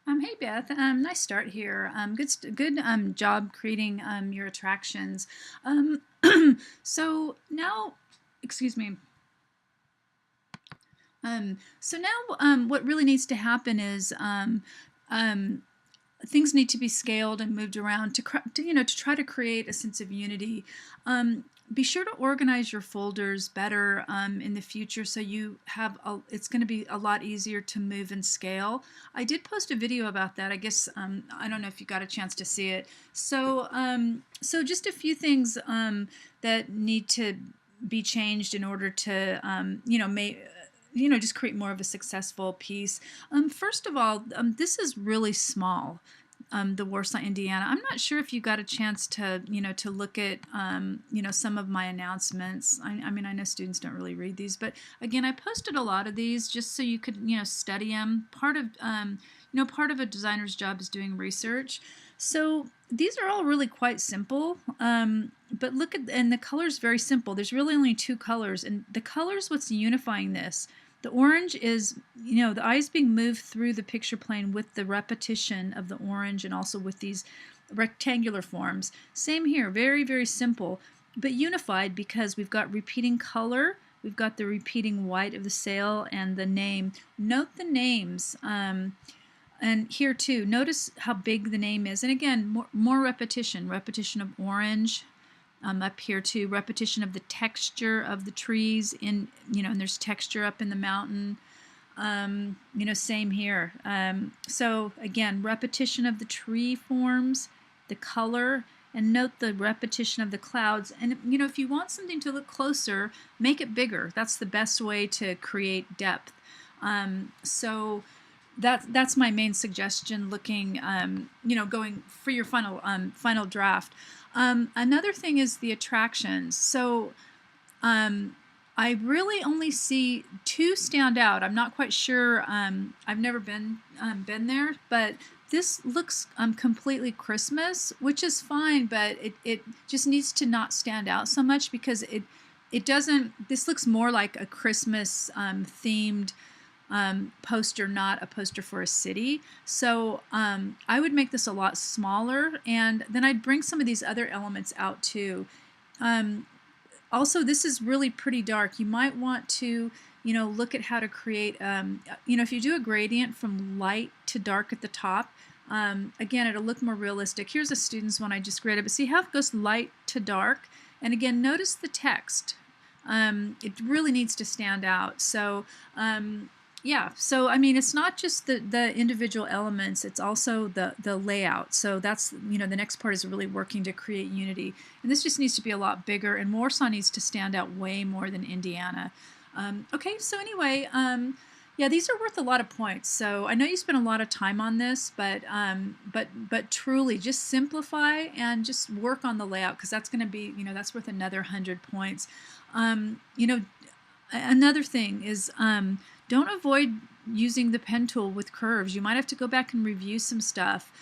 Hey Beth, nice start here. Good job creating your attractions. Um, so now, excuse me. What really needs to happen is um, things need to be scaled and moved around to try to create a sense of unity. Be sure to organize your folders better in the future so you have it's going to be a lot easier to move and scale. I did post a video about that. I guess I don't know if you got a chance to see it. So just a few things that need to be changed in order to just create more of a successful piece. First of all, this is really small. The Warsaw, Indiana. I'm not sure if you got a chance to, to look at, some of my announcements. I mean, I know students don't really read these, but again, I posted a lot of these just so you could, study them. Part of a designer's job is doing research. So these are all really quite simple. But look at, and the color's very simple. There's really only two colors, and the color's what's unifying this. The orange is, the eyes being moved through the picture plane with the repetition of the orange and also with these rectangular forms. Same here, very, very simple, but unified because we've got repeating color, we've got the repeating white of the sail and the name. Note the names. And here too, notice how big the name is. And again, more repetition of orange. Up here too, repetition of the texture of the trees and there's texture up in the mountain. Same here. So again, repetition of the tree forms, the color, and note the repetition of the clouds. And if you want something to look closer, make it bigger. That's the best way to create depth. So that's my main suggestion looking, going for your final draft. Another thing is the attractions. So I really only see two stand out. I'm not quite sure. I've never been there, but this looks completely Christmas, which is fine, but it just needs to not stand out so much because it doesn't. This looks more like a Christmas themed poster, not a poster for a city. So I would make this a lot smaller, and then I'd bring some of these other elements out too. Also, this is really pretty dark. You might want to, look at how to create, if you do a gradient from light to dark at the top, again, it'll look more realistic. Here's a student's one I just graded, but see how it goes light to dark? And again, notice the text. It really needs to stand out. So, yeah, so I mean, it's not just the individual elements, it's also the layout. So that's, the next part is really working to create unity. And this just needs to be a lot bigger, and Warsaw needs to stand out way more than Indiana. Okay, so anyway, yeah, these are worth a lot of points. So I know you spent a lot of time on this, but truly just simplify and just work on the layout, because that's going to be, that's worth another 100 points. Another thing is, don't avoid using the pen tool with curves. You might have to go back and review some stuff,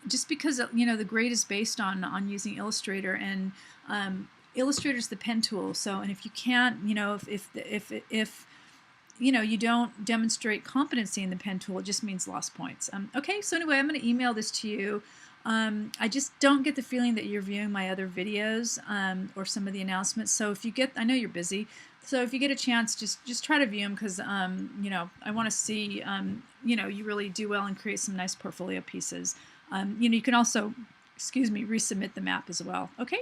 just because the grade is based on using Illustrator, and Illustrator's the pen tool. So, and if you can't, if you don't demonstrate competency in the pen tool, it just means lost points. Okay, so anyway, I'm going to email this to you. I just don't get the feeling that you're viewing my other videos or some of the announcements. So if you get, I know you're busy, so if you get a chance, just try to view them, because I want to see you really do well and create some nice portfolio pieces. You can also, resubmit the map as well. Okay.